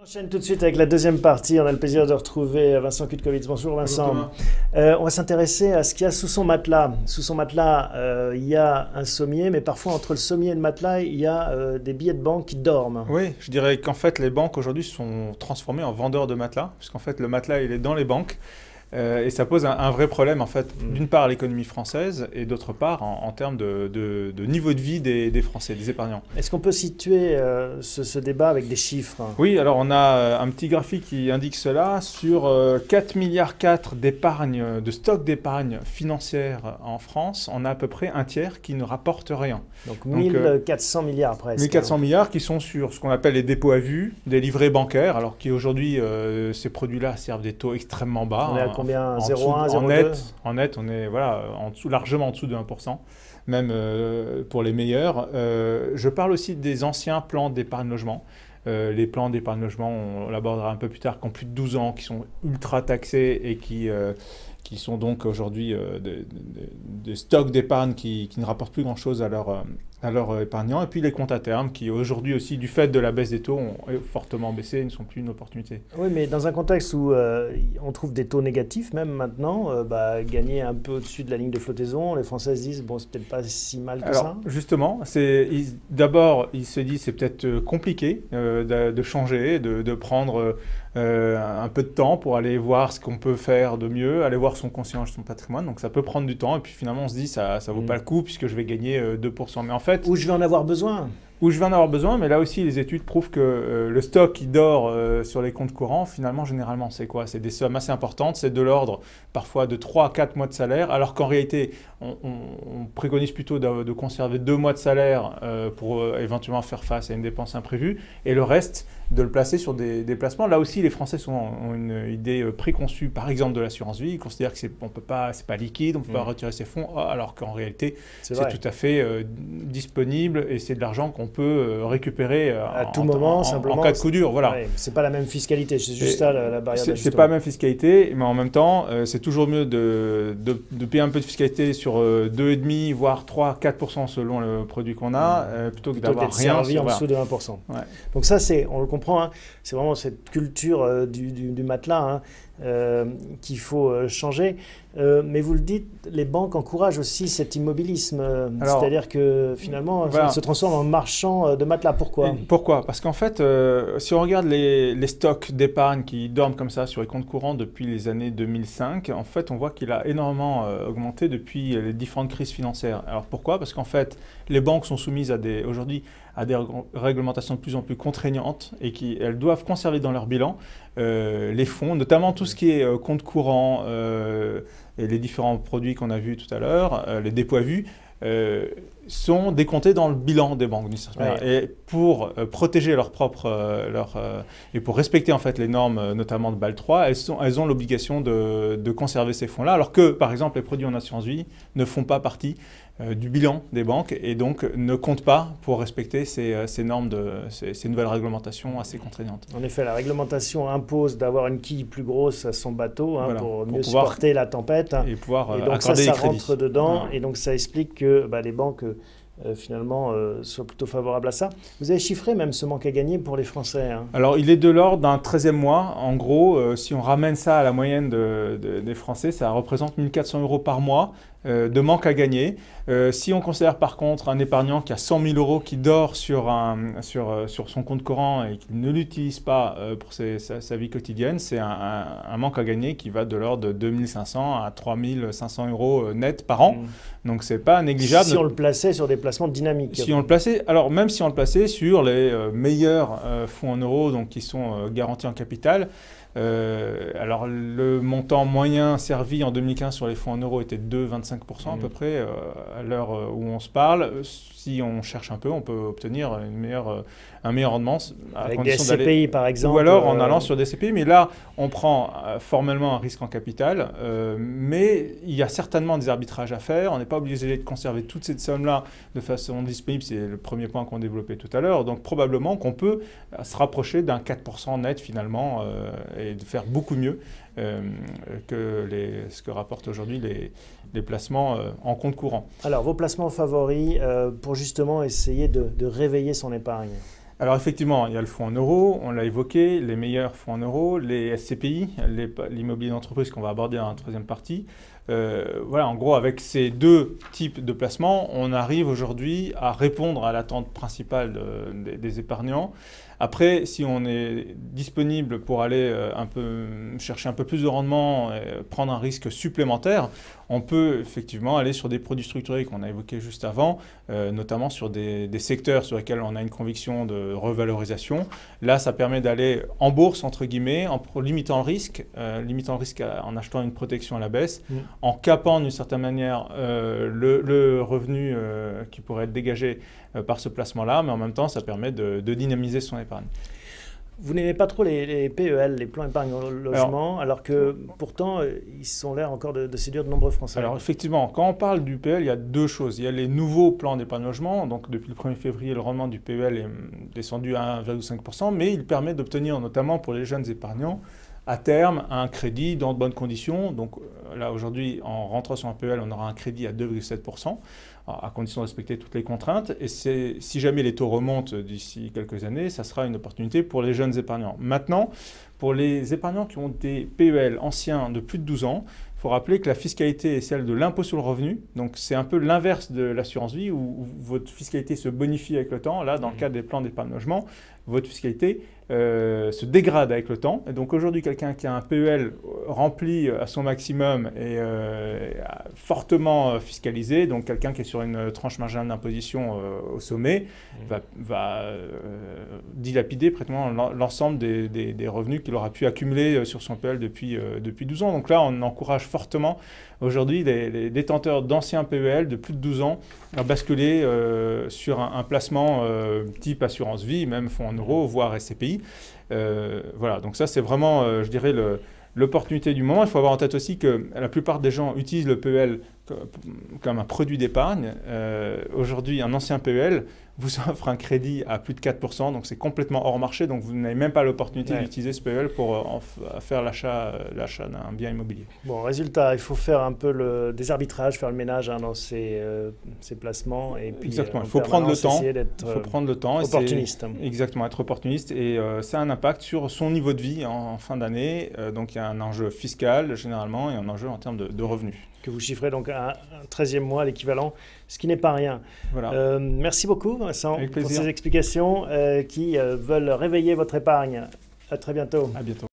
On enchaîne tout de suite avec la deuxième partie. On a le plaisir de retrouver Vincent Kutkovitz. Bonjour Vincent. On va s'intéresser à ce qu'il y a sous son matelas. Sous son matelas, il y a un sommier, mais parfois entre le sommier et le matelas, il y a des billets de banque qui dorment. Oui, je dirais qu'en fait, les banques aujourd'hui sont transformées en vendeurs de matelas, puisqu'en fait, le matelas, il est dans les banques. Et ça pose un vrai problème, en fait, d'une part à l'économie française et d'autre part en termes de niveau de vie des Français, des épargnants. Est-ce qu'on peut situer ce débat avec des chiffres? Oui, alors on a un petit graphique qui indique cela. Sur 4,4 milliards d'épargne, de stock d'épargne financière en France, on a à peu près un tiers qui ne rapporte rien. Donc 1400 milliards presque. 1400 milliards qui sont sur ce qu'on appelle les dépôts à vue, des livrets bancaires, alors qu'aujourd'hui, ces produits-là servent des taux extrêmement bas. On est à combien? 0,1, 0,2? En net, on est voilà, largement en dessous de 1%, même pour les meilleurs. Je parle aussi des anciens plans d'épargne logement. Les plans d'épargne logement, on l'abordera un peu plus tard, qui ont plus de 12 ans, qui sont ultra taxés et qui sont donc aujourd'hui des stocks d'épargne qui ne rapportent plus grand-chose à leurs épargnants. Et puis les comptes à terme qui aujourd'hui aussi, du fait de la baisse des taux, ont fortement baissé et ne sont plus une opportunité. Oui, mais dans un contexte où on trouve des taux négatifs, même maintenant, gagner un peu au-dessus de la ligne de flottaison, les Français se disent, bon, c'est peut-être pas si mal que ça. Justement, d'abord, ils se disent c'est peut-être compliqué de changer, de prendre un peu de temps pour aller voir ce qu'on peut faire de mieux, aller voir son conscient, son patrimoine. Donc ça peut prendre du temps et puis finalement on se dit ça vaut pas le coup puisque je vais gagner 2%. Mais en fait, où je vais en avoir besoin. Où je vais en avoir besoin, mais là aussi les études prouvent que le stock qui dort sur les comptes courants, finalement généralement c'est quoi? C'est des sommes assez importantes, c'est de l'ordre parfois de 3 à 4 mois de salaire, alors qu'en réalité on préconise plutôt de conserver 2 mois de salaire pour éventuellement faire face à une dépense imprévue, et le reste de le placer sur des placements. Là aussi les Français ont une idée préconçue, par exemple de l'assurance vie, ils considèrent que c'est pas liquide, on ne peut pas retirer ses fonds, alors qu'en réalité c'est tout à fait disponible et c'est de l'argent qu'on peut récupérer à tout moment, simplement, en cas de coup dur. Voilà. Ouais, c'est pas la même fiscalité, c'est juste ça la barrière d'ajustement. C'est pas la même fiscalité, mais en même temps, c'est toujours mieux de payer un peu de fiscalité sur 2,5 voire 3-4% selon le produit qu'on a, plutôt que d'avoir rien servi en dessous de 1%. Ouais. Donc ça, on le comprend, hein, c'est vraiment cette culture du matelas qu'il faut changer. Mais vous le dites, les banques encouragent aussi cet immobilisme, c'est-à-dire que finalement, ça se transforme en marchand de matelas. Pourquoi? Pourquoi? Parce qu'en fait, si on regarde les stocks d'épargne qui dorment comme ça sur les comptes courants depuis les années 2005, en fait, on voit qu'il a énormément augmenté depuis les différentes crises financières. Alors pourquoi? Parce qu'en fait, les banques sont soumises aujourd'hui à des réglementations de plus en plus contraignantes et elles doivent conserver dans leur bilan les fonds, notamment tout ce qui est compte courant et les différents produits qu'on a vus tout à l'heure, les dépôts à vue, sont décomptés dans le bilan des banques. Et pour protéger et pour respecter en fait les normes, notamment de Bâle 3, elles ont l'obligation de conserver ces fonds-là, alors que par exemple les produits en assurance vie ne font pas partie du bilan des banques et donc ne comptent pas pour respecter ces normes, ces nouvelles réglementations assez contraignantes. En effet, la réglementation impose d'avoir une quille plus grosse à son bateau pour mieux supporter la tempête. Et pouvoir et donc accorder ça des crédits. rentre dedans et donc ça explique que les banques finalement soient plutôt favorables à ça. Vous avez chiffré même ce manque à gagner pour les Français. Hein. Alors il est de l'ordre d'un 13e mois. En gros, si on ramène ça à la moyenne des Français, ça représente 1 400 € par mois de manque à gagner. Si on considère par contre un épargnant qui a 100 000 € qui dort sur son compte courant et qui ne l'utilise pas pour sa vie quotidienne, c'est un manque à gagner qui va de l'ordre de 2 500 à 3 500 € net par an. Donc c'est pas négligeable. Si on le plaçait sur des placements dynamiques. Même si on le plaçait sur les meilleurs fonds en euros, donc qui sont garantis en capital. Alors le montant moyen servi en 2015 sur les fonds en euros était de 2,25% à peu près à l'heure où on se parle. Si on cherche un peu, on peut obtenir un meilleur rendement. Avec des SCPI par exemple. Ou alors en allant sur des SCPI, mais là on prend formellement un risque en capital, mais il y a certainement des arbitrages à faire. On n'est pas obligé de conserver toute cette somme-là de façon disponible, c'est le premier point qu'on développait tout à l'heure. Donc probablement qu'on peut se rapprocher d'un 4% net finalement et de faire beaucoup mieux que ce que rapportent aujourd'hui les placements en compte courant. Alors, vos placements favoris pour justement essayer de réveiller son épargne? Alors effectivement, il y a le fonds en euros, on l'a évoqué, les meilleurs fonds en euros, les SCPI, l'immobilier d'entreprise qu'on va aborder dans la troisième partie. Voilà, en gros, avec ces deux types de placements, on arrive aujourd'hui à répondre à l'attente principale des épargnants. Après, si on est disponible pour aller chercher un peu plus de rendement, prendre un risque supplémentaire, on peut effectivement aller sur des produits structurés qu'on a évoqués juste avant, notamment sur des secteurs sur lesquels on a une conviction de revalorisation. Là, ça permet d'aller en bourse, entre guillemets, en limitant le risque en achetant une protection à la baisse, en capant d'une certaine manière le revenu qui pourrait être dégagé par ce placement-là, mais en même temps, ça permet de dynamiser son épargne. Vous n'aimez pas trop les PEL, les plans épargne logement, alors que pourtant, ils sont l'air encore de séduire de nombreux Français. Alors effectivement, quand on parle du PEL, il y a deux choses. Il y a les nouveaux plans d'épargne logement. Donc depuis le 1er février, le rendement du PEL est descendu à 1,5%, mais il permet d'obtenir, notamment pour les jeunes épargnants, à terme, un crédit dans de bonnes conditions. Donc là, aujourd'hui, en rentrant sur un PEL, on aura un crédit à 2,7%, à condition de respecter toutes les contraintes. Et si jamais les taux remontent d'ici quelques années, ça sera une opportunité pour les jeunes épargnants. Maintenant, pour les épargnants qui ont des PEL anciens de plus de 12 ans, il faut rappeler que la fiscalité est celle de l'impôt sur le revenu. Donc c'est un peu l'inverse de l'assurance vie où votre fiscalité se bonifie avec le temps. Là, dans le cadre des plans d'épargne logement, votre fiscalité se dégrade avec le temps. Et donc aujourd'hui, quelqu'un qui a un PEL rempli à son maximum et fortement fiscalisé, donc quelqu'un qui est sur une tranche marginale d'imposition au sommet, va dilapider pratiquement l'ensemble des revenus qu'il aura pu accumuler sur son PEL depuis 12 ans. Donc là, on encourage fortement aujourd'hui les détenteurs d'anciens PEL de plus de 12 ans à basculer sur un placement type assurance vie, même fonds en euros, voire SCPI. Voilà, donc ça c'est vraiment, je dirais, l'opportunité du moment. Il faut avoir en tête aussi que la plupart des gens utilisent le PEL comme un produit d'épargne. Aujourd'hui, un ancien PEL vous offre un crédit à plus de 4%, donc c'est complètement hors marché, donc vous n'avez même pas l'opportunité d'utiliser ce PEL pour faire l'achat d'un bien immobilier. Bon, résultat, il faut faire un peu des arbitrages, faire le ménage dans ces placements. Et puis, exactement, il faut prendre le temps. Il faut prendre le temps. Opportuniste. Exactement, être opportuniste. Et ça a un impact sur son niveau de vie en fin d'année. Donc il y a un enjeu fiscal généralement et un enjeu en termes de revenus. Que vous chiffrez donc à un 13e mois, l'équivalent, ce qui n'est pas rien. Voilà. Merci beaucoup, Vincent, pour ces explications qui veulent réveiller votre épargne. À très bientôt. À bientôt.